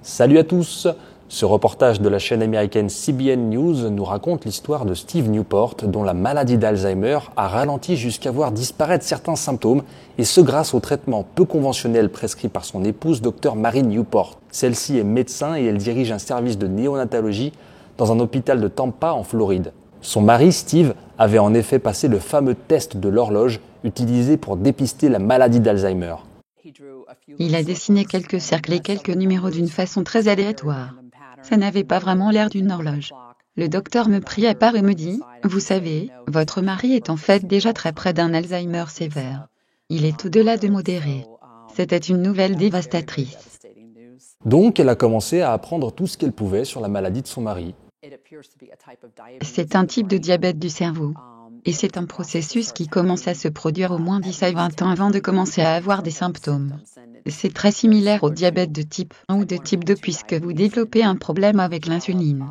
Salut à tous! Ce reportage de la chaîne américaine CBN News nous raconte l'histoire de Steve Newport, dont la maladie d'Alzheimer a ralenti jusqu'à voir disparaître certains symptômes, et ce grâce au traitement peu conventionnel prescrit par son épouse, Dr Mary Newport. Celle-ci est médecin et elle dirige un service de néonatologie dans un hôpital de Tampa en Floride. Son mari, Steve, avait en effet passé le fameux test de l'horloge utilisé pour dépister la maladie d'Alzheimer. Il a dessiné quelques cercles et quelques numéros d'une façon très aléatoire. Ça n'avait pas vraiment l'air d'une horloge. Le docteur me prit à part et me dit « Vous savez, votre mari est en fait déjà très près d'un Alzheimer sévère. Il est au-delà de modéré. » C'était une nouvelle dévastatrice. Donc elle a commencé à apprendre tout ce qu'elle pouvait sur la maladie de son mari. C'est un type de diabète du cerveau. Et c'est un processus qui commence à se produire au moins 10 à 20 ans avant de commencer à avoir des symptômes. C'est très similaire au diabète de type 1 ou de type 2 puisque vous développez un problème avec l'insuline.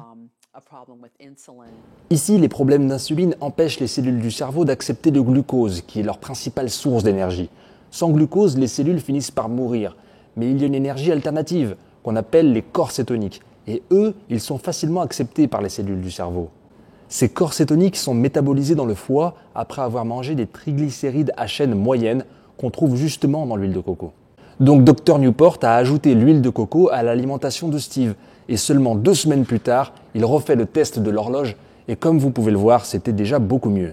Ici, les problèmes d'insuline empêchent les cellules du cerveau d'accepter le glucose, qui est leur principale source d'énergie. Sans glucose, les cellules finissent par mourir. Mais il y a une énergie alternative, qu'on appelle les corps cétoniques. Et eux, ils sont facilement acceptés par les cellules du cerveau. Ces corps cétoniques sont métabolisés dans le foie après avoir mangé des triglycérides à chaîne moyenne qu'on trouve justement dans l'huile de coco. Donc Dr Newport a ajouté l'huile de coco à l'alimentation de Steve et seulement 2 semaines plus tard, il refait le test de l'horloge et comme vous pouvez le voir, c'était déjà beaucoup mieux.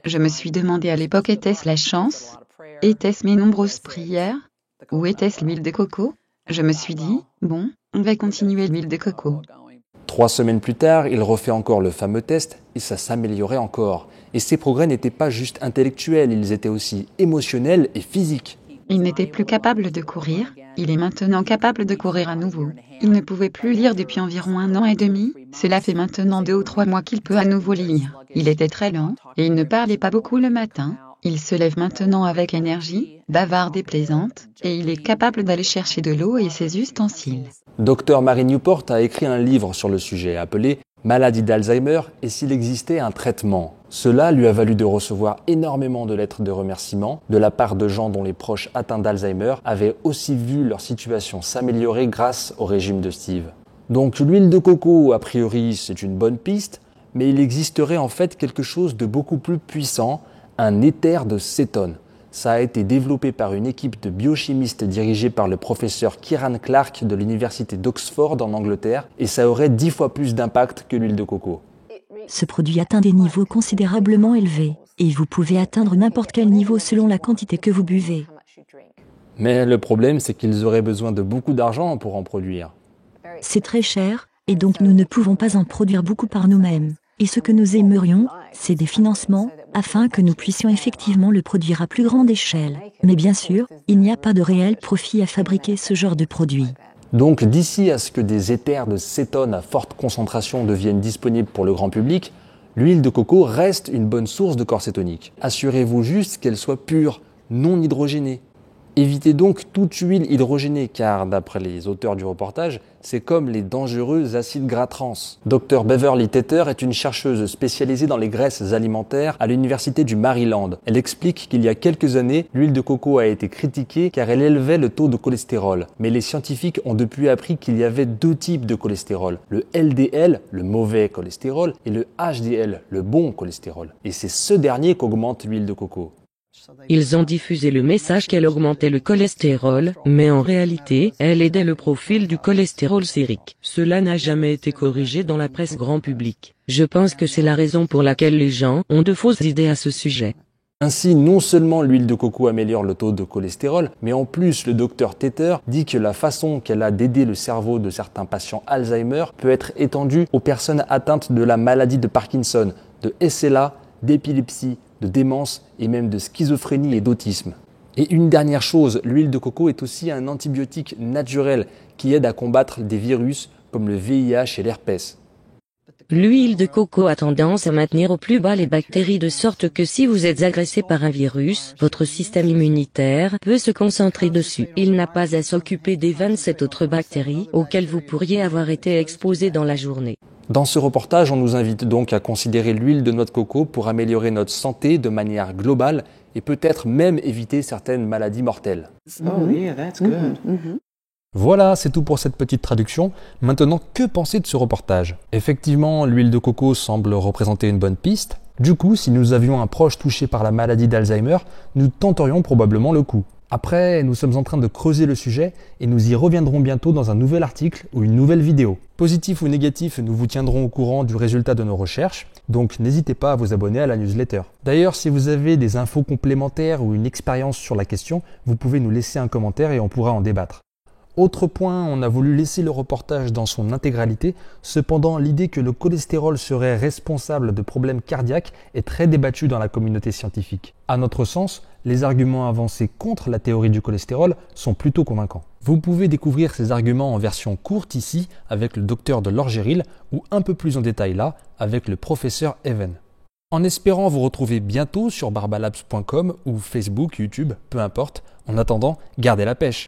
Je me suis demandé à l'époque, était-ce la chance? Était-ce mes nombreuses prières? Ou était-ce l'huile de coco? Je me suis dit, bon, on va continuer l'huile de coco. 3 semaines plus tard, il refait encore le fameux test et ça s'améliorait encore. Et ces progrès n'étaient pas juste intellectuels, ils étaient aussi émotionnels et physiques. Il n'était plus capable de courir, il est maintenant capable de courir à nouveau. Il ne pouvait plus lire depuis environ 1 an et demi, cela fait maintenant 2 ou 3 mois qu'il peut à nouveau lire. Il était très lent et il ne parlait pas beaucoup le matin. Il se lève maintenant avec énergie, bavarde et plaisante, et il est capable d'aller chercher de l'eau et ses ustensiles. Dr Mary Newport a écrit un livre sur le sujet appelé « Maladie d'Alzheimer et s'il existait un traitement ». Cela lui a valu de recevoir énormément de lettres de remerciements de la part de gens dont les proches atteints d'Alzheimer avaient aussi vu leur situation s'améliorer grâce au régime de Steve. Donc l'huile de coco, a priori, c'est une bonne piste, mais il existerait en fait quelque chose de beaucoup plus puissant, un éther de cétone. Ça a été développé par une équipe de biochimistes dirigée par le professeur Kieran Clark de l'université d'Oxford en Angleterre et ça aurait 10 fois plus d'impact que l'huile de coco. Ce produit atteint des niveaux considérablement élevés et vous pouvez atteindre n'importe quel niveau selon la quantité que vous buvez. Mais le problème, c'est qu'ils auraient besoin de beaucoup d'argent pour en produire. C'est très cher et donc nous ne pouvons pas en produire beaucoup par nous-mêmes. Et ce que nous aimerions, c'est des financements afin que nous puissions effectivement le produire à plus grande échelle. Mais bien sûr, il n'y a pas de réel profit à fabriquer ce genre de produit. Donc d'ici à ce que des éthers de cétone à forte concentration deviennent disponibles pour le grand public, l'huile de coco reste une bonne source de corps cétonique. Assurez-vous juste qu'elle soit pure, non hydrogénée. Évitez donc toute huile hydrogénée car, d'après les auteurs du reportage, c'est comme les dangereux acides gras trans. Dr Beverly Tetter est une chercheuse spécialisée dans les graisses alimentaires à l'université du Maryland. Elle explique qu'il y a quelques années, l'huile de coco a été critiquée car elle élevait le taux de cholestérol. Mais les scientifiques ont depuis appris qu'il y avait 2 types de cholestérol. Le LDL, le mauvais cholestérol, et le HDL, le bon cholestérol. Et c'est ce dernier qu'augmente l'huile de coco. Ils ont diffusé le message qu'elle augmentait le cholestérol, mais en réalité, elle aidait le profil du cholestérol sérique. Cela n'a jamais été corrigé dans la presse grand public. Je pense que c'est la raison pour laquelle les gens ont de fausses idées à ce sujet. Ainsi, non seulement l'huile de coco améliore le taux de cholestérol, mais en plus, le docteur Tetter dit que la façon qu'elle a d'aider le cerveau de certains patients Alzheimer peut être étendue aux personnes atteintes de la maladie de Parkinson, de SLA, d'épilepsie, de démence et même de schizophrénie et d'autisme. Et une dernière chose, l'huile de coco est aussi un antibiotique naturel qui aide à combattre des virus comme le VIH et l'herpès. L'huile de coco a tendance à maintenir au plus bas les bactéries de sorte que si vous êtes agressé par un virus, votre système immunitaire peut se concentrer dessus. Il n'a pas à s'occuper des 27 autres bactéries auxquelles vous pourriez avoir été exposé dans la journée. Dans ce reportage, on nous invite donc à considérer l'huile de noix de coco pour améliorer notre santé de manière globale et peut-être même éviter certaines maladies mortelles. Oh yeah, that's good. Voilà, c'est tout pour cette petite traduction. Maintenant, que penser de ce reportage? Effectivement, l'huile de coco semble représenter une bonne piste. Du coup, si nous avions un proche touché par la maladie d'Alzheimer, nous tenterions probablement le coup. Après, nous sommes en train de creuser le sujet et nous y reviendrons bientôt dans un nouvel article ou une nouvelle vidéo. Positif ou négatif, nous vous tiendrons au courant du résultat de nos recherches, donc n'hésitez pas à vous abonner à la newsletter. D'ailleurs, si vous avez des infos complémentaires ou une expérience sur la question, vous pouvez nous laisser un commentaire et on pourra en débattre. Autre point, on a voulu laisser le reportage dans son intégralité, cependant l'idée que le cholestérol serait responsable de problèmes cardiaques est très débattue dans la communauté scientifique. À notre sens, les arguments avancés contre la théorie du cholestérol sont plutôt convaincants. Vous pouvez découvrir ces arguments en version courte ici avec le docteur de l'Orgéril ou un peu plus en détail là avec le professeur Even. En espérant vous retrouver bientôt sur barbalabs.com ou Facebook, YouTube, peu importe. En attendant, gardez la pêche.